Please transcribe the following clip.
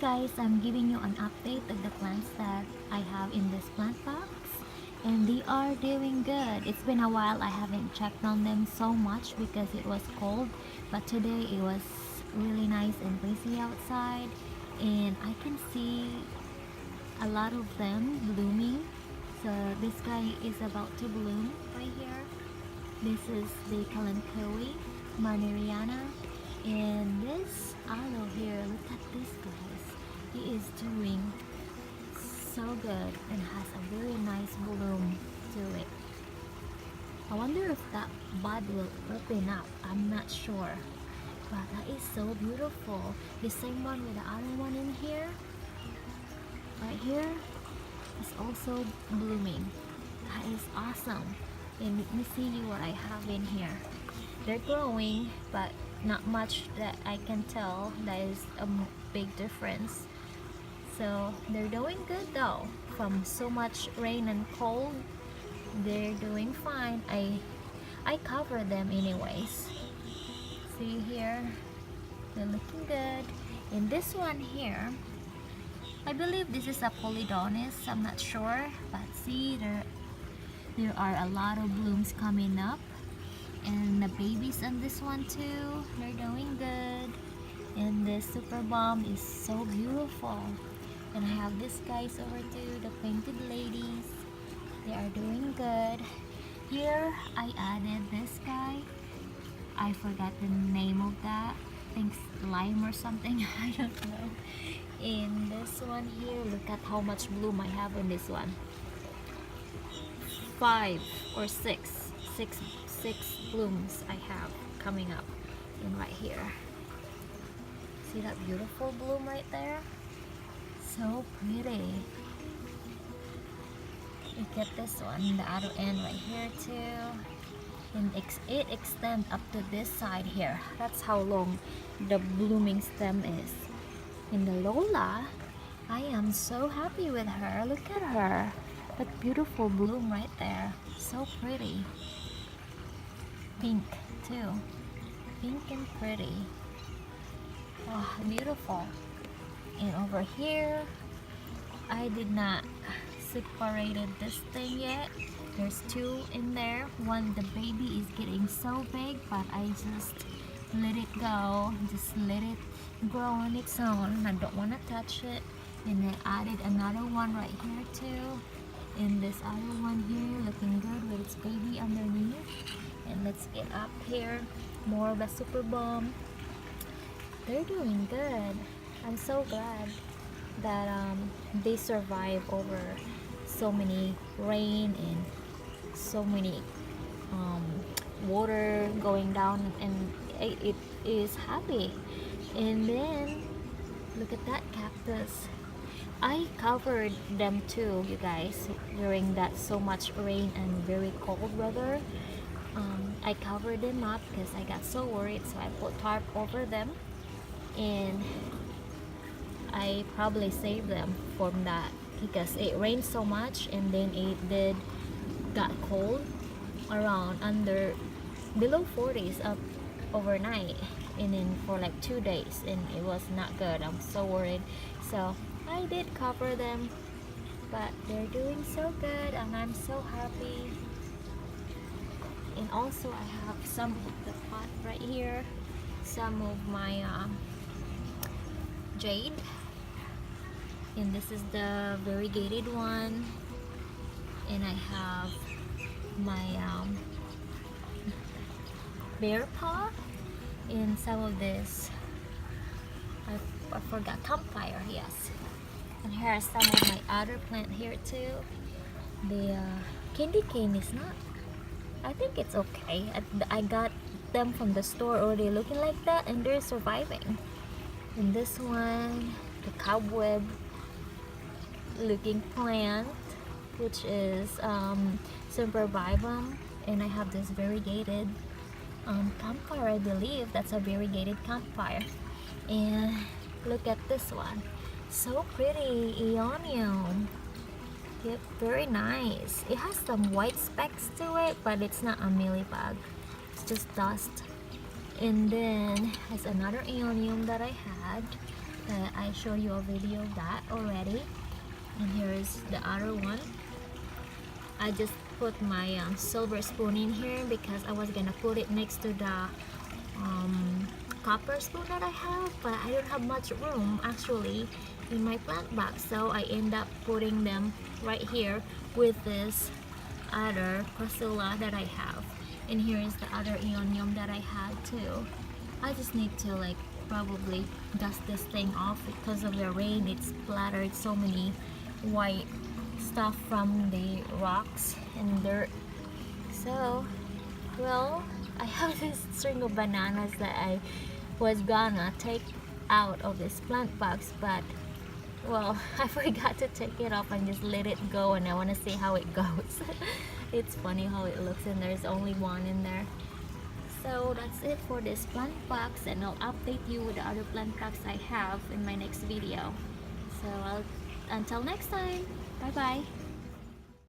guys, I'm giving you an update of the plants that I have in this plant box, and they are doing good. It's been a while I haven't checked on them so much because it was cold, but today it was really nice and breezy outside, and I can see a lot of them blooming. So this guy is about to bloom right here. This is the Kalanchoe Maneriana, and this aloe here, look at this guys, he is doing so good and has a very nice bloom to it. I wonder if that bud will open up, I'm not sure, but that is so beautiful. The same one with the other one in here, right here, is also blooming. That is awesome. And let me see what I have in here. They're growing, but not much that I can tell. That is a big difference. So they're doing good though. From so much rain and cold, they're doing fine. I cover them anyways. See here, they're looking good. And this one here, I believe this is a Polydonis. I'm not sure, but see there are a lot of blooms coming up. And the babies on this one too, they're doing good. And this super bomb is so beautiful. And I have these guys over too, the painted ladies. They are doing good. Here I added this guy. I forgot the name of that. I think lime or something. I don't know. In this one here, look at how much bloom I have in this one. 5 or 6 blooms I have coming up in right here. See that beautiful bloom right there? So pretty. You get this one, the other end right here too, and it extends up to this side here. That's how long the blooming stem is. In the Lola, I am so happy with her. Look at her, that beautiful bloom right there, so pretty. Pink too, pink and pretty. Oh, beautiful. And over here, I did not separated this thing yet. There's 2 in there. One, the baby is getting so big, but I just let it go, just let it grow on its own. I don't want to touch it. And I added another one right here too, and this other one here looking good with its baby underneath. And let's get up here, more of a super bomb. They're doing good. I'm so glad that they survive over so many rain and so many water going down, and it is happy. And then look at that cactus. I covered them too, you guys, during that so much rain and very cold weather. I covered them up because I got so worried, so I put tarp over them, and I probably saved them from that because it rained so much, and then it got cold around below 40s up overnight, and then for like 2 days, and it was not good. I'm so worried, so I did cover them, but they're doing so good and I'm so happy. And also I have some of the pot right here, some of my jade, and this is the variegated one, and I have my bear paw, and some of this I forgot campfire, yes. And here are some of my other plant here too. The candy cane is not, I think it's okay. I got them from the store already looking like that, and they're surviving. And this one, the cobweb looking plant, which is Superbivum, and I have this variegated campfire. I believe that's a variegated campfire. And look at this one, so pretty, Aeonium. Yep, very nice. It has some white specks to it, but it's not a mealybug, it's just dust. And then there's another Aeonium that I had. I showed you a video of that already. And here's the other one. I just put my silver spoon in here because I was gonna put it next to the copper spoon that I have, but I don't have much room actually in my plant box, so I end up putting them right here with this other Priscilla that I have. And here is the other Eonium that I had too. I just need to like probably dust this thing off because of the rain. It's splattered so many white stuff from the rocks and dirt. So, well, I have this string of bananas that I was gonna take out of this plant box, but well, I forgot to take it off and just let it go, and I want to see how it goes. It's funny how it looks, and there's only one in there. So that's it for this plant box, and I'll update you with the other plant box I have in my next video. So until next time, bye bye.